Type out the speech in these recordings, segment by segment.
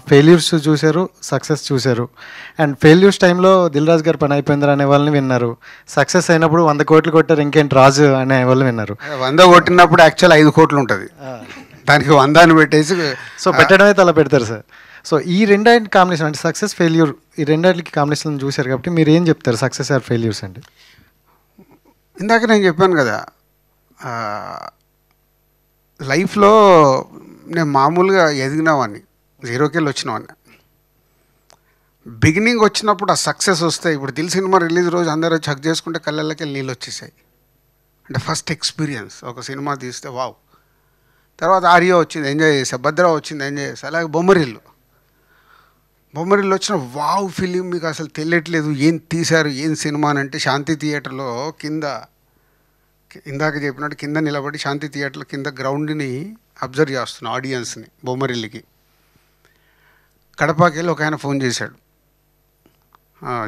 Failures చూశారు, success చూశారు. And failures టైంలో దిల్ రాజు గారి పని అయిపోయిందిరా అనే వాళ్ళని విన్నారు. సక్సెస్ అయినప్పుడు 100 కోట్లు కొట్టారు ఇంకేంటి రాజు అనే వాళ్ళు విన్నారు. 100 కొట్టినప్పుడు యాక్చువల్ 5 కోట్లు ఉంటుంది, దానికి 100 అని పెట్టేసి సో పెట్టడమే తల పెడతారు సార్. సో ఈ రెండింటి కాంబినేషన్ అంటే సక్సెస్ ఫెయిల్యూర్ ఈ రెండింటికి కాంబినేషన్ చూశారు కాబట్టి మీరు ఏం చెప్తారు సక్సెస్ ఆర్ ఫెయిల్యూర్స్ అండి? ఇందాక నేను చెప్పాను కదా, లైఫ్లో నేను మామూలుగా ఎదిగినవాడిని, 0కి వెళ్ళి వచ్చినవాడిని. బిగినింగ్ వచ్చినప్పుడు ఆ సక్సెస్ వస్తాయి. ఇప్పుడు దిల్ సినిమా రిలీజ్ రోజు అందరూ చెక్ చేసుకుంటే కళ్ళకి నీళ్ళు వచ్చేసాయి. అంటే ఫస్ట్ ఎక్స్పీరియన్స్ ఒక సినిమా తీస్తే వావ్. తర్వాత ఆర్యో వచ్చింది, ఎంజాయ్ చేసా. భద్ర వచ్చింది, ఎంజాయ్ చేసా. అలాగే బొమ్మరిల్లు వచ్చిన వావ్ ఫిలిం మీకు అసలు తెలియట్లేదు ఏం తీశారు ఏం సినిమా అని. అంటే శాంతి థియేటర్లో కింద, ఇందాక చెప్పినట్టు కింద నిలబడి శాంతి థియేటర్లో కింద గ్రౌండ్ని అబ్జర్వ్ చేస్తున్నాను, ఆడియన్స్ని. బొమ్మరిల్లికి కడపకి వెళ్ళి ఒక ఆయన ఫోన్ చేశాడు,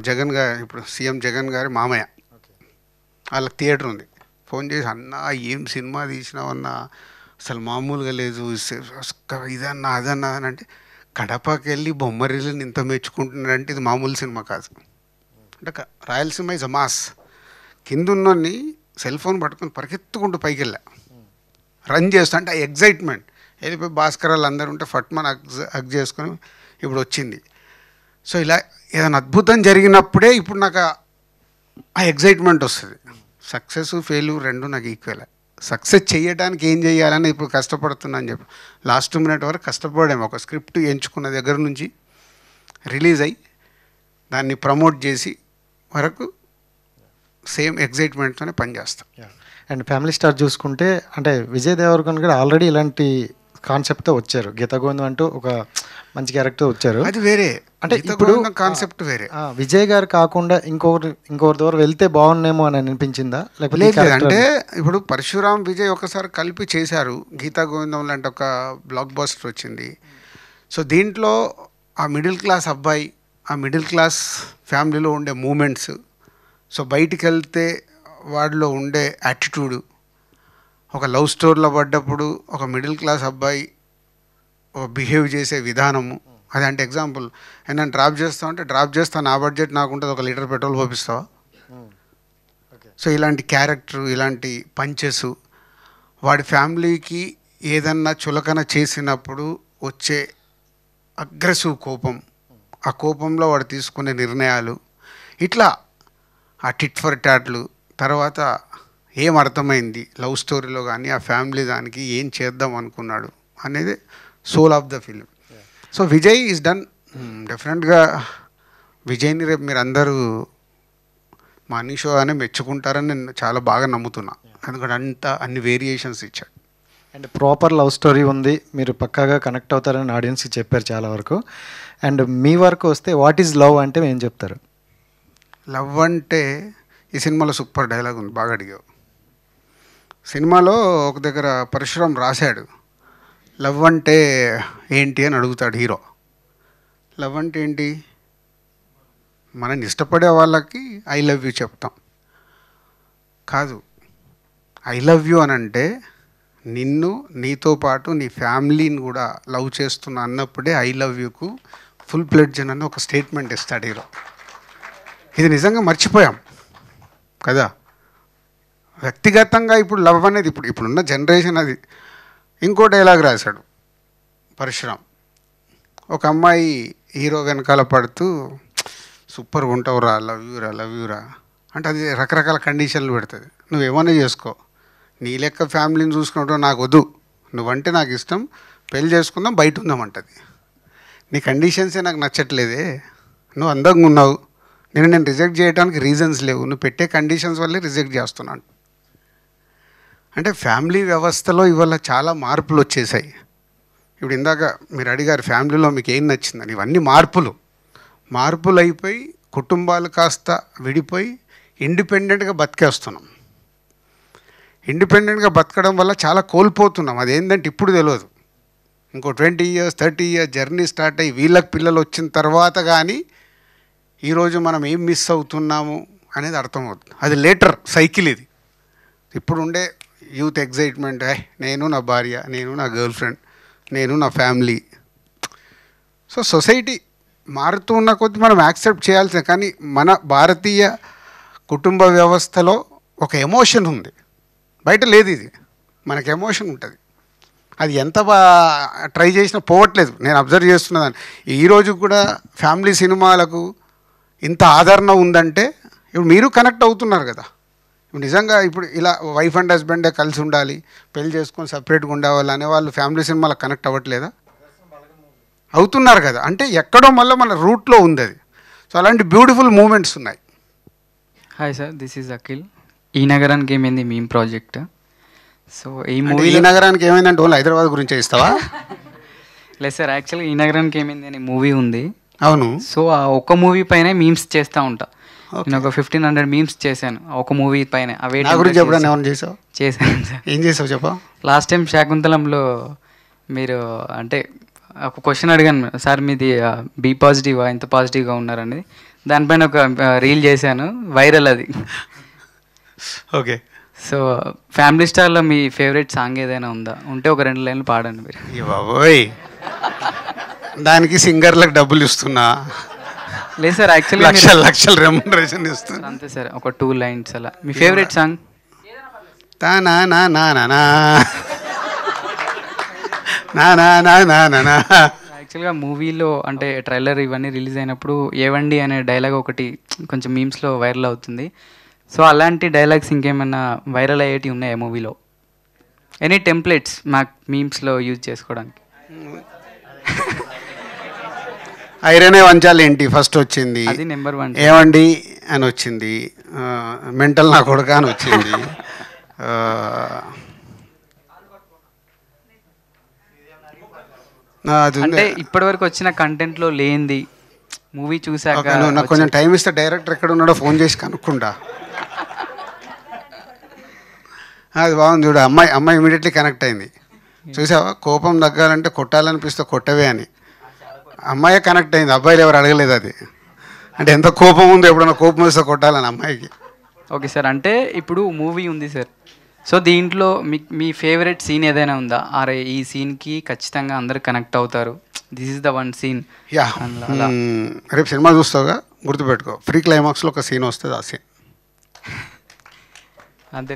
జగన్ గారు, ఇప్పుడు సీఎం జగన్ గారి మామయ్య, వాళ్ళకి థియేటర్ ఉంది. ఫోన్ చేసి, అన్నా ఏం సినిమా తీసినావన్నా, అసలు మామూలుగా లేదు, ఇదన్నా అదన్నా అని. అంటే కడపకి వెళ్ళి బొమ్మరిల్లుని ఇంత మెచ్చుకుంటున్నారంటే ఇది మామూలు సినిమా కాదు. అంటే రాయలసీమ ఇస్ అ మాస్. కింద ఉన్నోని సెల్ ఫోన్ పట్టుకొని పరిగెత్తుకుంటూ పైకి వెళ్ళా, రన్ చేస్తా. అంటే ఆ ఎగ్జైట్మెంట్ వెళ్ళిపోయి భాస్కర్ వాళ్ళు అందరూ ఉంటే ఫట్మన్ హగ్ చేసుకొని ఇప్పుడు వచ్చింది. సో ఇలా ఏదైనా అద్భుతం జరిగినప్పుడే ఇప్పుడు నాకు ఆ ఎగ్జైట్మెంట్ వస్తుంది. సక్సెస్ ఫెయిల్యూర్ రెండు నాకు ఈక్వల్. సక్సెస్ చేయడానికి ఏం చేయాలని ఇప్పుడు కష్టపడుతున్నాను చెప్పి లాస్ట్ మినిట్ వరకు కష్టపడాము. ఒక స్క్రిప్ట్ ఎంచుకున్న దగ్గర నుంచి రిలీజ్ అయ్యి దాన్ని ప్రమోట్ చేసి వరకు సేమ్ ఎగ్జైట్మెంట్తోనే పనిచేస్తాం. అండ్ ఫ్యామిలీ స్టార్ చూసుకుంటే అంటే విజయ్ దేవరకొండ గారు ఆల్రెడీ ఇలాంటి కాన్సెప్ట్తో వచ్చారు. గీతా గోవిందం అంటూ ఒక మంచి క్యారెక్టర్ వచ్చారు, అది వేరే. అంటే ఇప్పుడు కాన్సెప్ట్ వేరే. విజయ్ గారు కాకుండా ఇంకొకరి ద్వారా వెళ్తే బాగున్నేమో అని అనిపించిందా? లేకపోతే అంటే ఇప్పుడు పరశురామ్ విజయ్ ఒకసారి కలిపి చేశారు, గీతా గోవిందం లాంటి ఒక బ్లాక్ బస్టర్ వచ్చింది. సో దీంట్లో ఆ మిడిల్ క్లాస్ అబ్బాయి, ఆ మిడిల్ క్లాస్ ఫ్యామిలీలో ఉండే మూమెంట్స్, సో బయటికి వెళ్తే వాడిలో ఉండే యాటిట్యూడు, ఒక లవ్ స్టోరీలో పడ్డప్పుడు ఒక మిడిల్ క్లాస్ అబ్బాయి బిహేవ్ చేసే విధానము. అది అంటే ఎగ్జాంపుల్, నేను డ్రాప్ చేస్తావు అంటే డ్రాప్ చేస్తాను, నా బడ్జెట్ నాకు ఉంటుంది, 1 లీటర్ పెట్రోల్ పోపిస్తావా? సో ఇలాంటి క్యారెక్టర్, ఇలాంటి పంచెస్, వాడి ఫ్యామిలీకి ఏదన్నా చులకన చేసినప్పుడు వచ్చే అగ్రెసివ్ కోపం, ఆ కోపంలో వాడు తీసుకునే నిర్ణయాలు, ఇట్లా ఆ టిట్ ఫర్ టాట్లు. తర్వాత ఏం అర్థమైంది లవ్ స్టోరీలో కానీ ఆ ఫ్యామిలీ దానికి ఏం చేద్దాం అనుకున్నాడు అనేది soul of the film. So Vijay is done. డెఫినెట్గా విజయ్ని రేపు మీరు అందరూ మార్నింగ్ షో అనే మెచ్చుకుంటారని నేను చాలా బాగా నమ్ముతున్నా, ఎందుకంటే అన్ని వేరియేషన్స్ ఇచ్చాడు. అండ్ ప్రాపర్ లవ్ స్టోరీ ఉంది, మీరు పక్కాగా కనెక్ట్ అవుతారని ఆడియన్స్కి చెప్పారు చాలా వరకు. అండ్ మీ వరకు వస్తే వాట్ ఈజ్ లవ్ అంటే ఏం చెప్తారు? లవ్ అంటే ఈ సినిమాలో సూపర్ డైలాగ్ ఉంది, బాగా అడిగావు. సినిమాలో ఒక దగ్గర పరశురామ్ రాశాడు, లవ్ అంటే ఏంటి అని అడుగుతాడు హీరో. లవ్ అంటే ఏంటి? మనని ఇష్టపడే వాళ్ళకి ఐ లవ్ యూ చెప్తాం కాదు. ఐ లవ్ యూ అని అంటే నిన్ను, నీతో పాటు నీ ఫ్యామిలీని కూడా లవ్ చేస్తున్నా అన్నప్పుడే I love you go full pledge అని ఒక స్టేట్మెంట్ ఇస్తాడు హీరో. ఇది నిజంగా మర్చిపోయాం కదా. వ్యక్తిగతంగా ఇప్పుడు లవ్ అనేది ఇప్పుడున్న జనరేషన్ అది. ఇంకో డైలాగ్ రాశాడు పరశురామ్, ఒక అమ్మాయి హీరో వెనకాల పడుతూ సూపర్గా ఉంటావురా, లవ్ యూరా అంటే అది రకరకాల కండిషన్లు పెడుతుంది. నువ్వేమన్నా చేసుకో, నీ లెక్క ఫ్యామిలీని చూసుకుంటూ నాకు వద్దు, నువ్వంటే నాకు ఇష్టం, పెళ్ళి చేసుకుందాం, బయట ఉందామంటుంది. నీ కండిషన్సే నాకు నచ్చట్లేదే, నువ్వు అందంగా ఉన్నావు, నేను రిజెక్ట్ చేయడానికి రీజన్స్ లేవు, నువ్వు పెట్టే కండిషన్స్ వల్లే రిజెక్ట్ చేస్తున్నాను. అంటే ఫ్యామిలీ వ్యవస్థలో ఇవాళ చాలా మార్పులు వచ్చేసాయి. ఇప్పుడు ఇందాక మీరు అడిగారు ఫ్యామిలీలో మీకు ఏం నచ్చిందని. ఇవన్నీ మార్పులు అయిపోయి కుటుంబాలు కాస్త విడిపోయి ఇండిపెండెంట్గా బతికేస్తున్నాం. ఇండిపెండెంట్గా బతకడం వల్ల చాలా కోల్పోతున్నాం. అదేంటంటే ఇప్పుడు తెలియదు, ఇంకో 20 years 30 years జర్నీ స్టార్ట్ అయ్యి వీళ్ళకి పిల్లలు వచ్చిన తర్వాత కానీ ఈరోజు మనం ఏం మిస్ అవుతున్నాము అనేది అర్థమవుతుంది. అది లేటర్ సైకిల్ ఇది. ఇప్పుడు ఉండే యూత్ ఎగ్జైట్మెంట్, నేను నా భార్య, నేను నా గర్ల్ ఫ్రెండ్, నేను నా ఫ్యామిలీ, సో సొసైటీ మారుతూ ఉన్న కొద్దీ మనం యాక్సెప్ట్ చేయాల్సిందే. కానీ మన భారతీయ కుటుంబ వ్యవస్థలో ఒక ఎమోషన్ ఉంది, బయట లేదు. ఇది మనకి ఎమోషన్ ఉంటుంది, అది ఎంత ట్రై చేసినా పోవట్లేదు. నేను అబ్జర్వ్ చేస్తున్నదాన్ని. ఈరోజు కూడా ఫ్యామిలీ సినిమాలకు ఇంత ఆదరణ ఉందంటే ఇప్పుడు మీరు కనెక్ట్ అవుతున్నారు కదా. ఇప్పుడు నిజంగా ఇప్పుడు ఇలా వైఫ్ అండ్ హస్బెండే కలిసి ఉండాలి, పెళ్లి చేసుకొని సపరేట్గా ఉండేవాళ్ళు అనేవాళ్ళు ఫ్యామిలీ సినిమాలకు కనెక్ట్ అవ్వట్లేదా? అవుతున్నారు కదా. అంటే ఎక్కడో మళ్ళీ మన రూట్లో ఉంది అది. సో అలాంటి బ్యూటిఫుల్ మూమెంట్స్ ఉన్నాయి. Hi sir, this is Akhil. ఈ నగరానికి ఏమైంది మీమ్ ప్రాజెక్ట్. సో ఈ మూవీ ఈ నగరానికి ఏమైందంటే ఓన్లీ హైదరాబాద్ గురించి ఇస్తావా? లేదు సార్, యాక్చువల్గా ఈ నగరానికి ఏమైంది అని మూవీ ఉంది. అవును. సో ఆ ఒక్క మూవీ పైన మీమ్స్ చేస్తూ ఉంటా. నేను ఒక 1500 మీమ్స్ చేశాను ఒక మూవీ పైన. అవే నా గురించి ఎప్పుడైనా ఏమైనా చేసావు? చేశాను సార్. ఏం చేసావు చెప్పా? లాస్ట్ టైం శాకుంతలంలో మీరు అంటే ఒక క్వశ్చన్ అడిగాను సార్, మీది బీ పాజిటివా, ఎంత పాజిటివ్గా ఉన్నారని. దానిపైన ఒక రీల్ చేశాను, వైరల్ అది. ఓకే. సో ఫ్యామిలీ స్టార్లో మీ ఫేవరెట్ సాంగ్ ఏదైనా ఉందా? ఉంటే ఒక 2 లైన్లు పాడండి మీరు. బాబోయ్, దానికి సింగర్లకు డబ్బులు ఇస్తున్నా, లేదు సార్, యాక్చువల్లీ లక్షల రెమ్యునరేషన్ ఇస్తున్నా. అంతే సార్, ఒక 2 లైన్స్ అలా. మీ ఫేవరెట్ సాంగ్? తానా నా నా నా నా నా నా నా నా నా నా. యాక్చువల్గా మూవీలో అంటే ట్రైలర్ ఇవన్నీ రిలీజ్ అయినప్పుడు ఏవండి అనే డైలాగ్ ఒకటి కొంచెం మీమ్స్లో వైరల్ అవుతుంది. సో అలాంటి డైలాగ్స్ ఇంకేమైనా వైరల్ అయ్యేటి ఉన్నాయా మూవీలో? ఎనీ టెంప్లెట్స్ మాకు మీమ్స్లో యూజ్ చేసుకోవడానికి? ఐరనే వంచాలి ఏంటి ఫస్ట్ వచ్చింది, అది నెంబర్ 1. ఏమండి అని వచ్చింది, మెంటల్ నా కొడుక అని వచ్చింది. అంటే ఇప్పటివరకు వచ్చిన కంటెంట్లో లేనిది మూవీ చూసాక. నాకు కొంచెం టైం ఇస్తే డైరెక్టర్ ఎక్కడ ఉన్నాడో ఫోన్ చేసి కనుక్కుంటా. అది బాగుంది చూడు. అమ్మాయి ఇమీడియట్లీ కనెక్ట్ అయింది. చూసావా, కోపం తగ్గాలంటే కొట్టాలనిపిస్తే కొట్టవే అని. అమ్మాయే కనెక్ట్ అయింది, అబ్బాయిలు ఎవరు అడగలేదు అది. అంటే ఎంత కోపం ఉందో, ఎప్పుడన్నా కోపం వస్తే కొట్టాలని అమ్మాయికి. ఓకే సార్, అంటే ఇప్పుడు మూవీ ఉంది సార్. సో దీంట్లో మీ ఫేవరెట్ సీన్ ఏదైనా ఉందా? అరే ఈ సీన్కి ఖచ్చితంగా అందరు కనెక్ట్ అవుతారు, this is the one scene. Yeah, రేపు సినిమా చూస్తావుగా, గుర్తుపెట్టుకో, ఫ్రీ క్లైమాక్స్లో ఒక సీన్ వస్తుంది, ఆ సీన్ అంతే.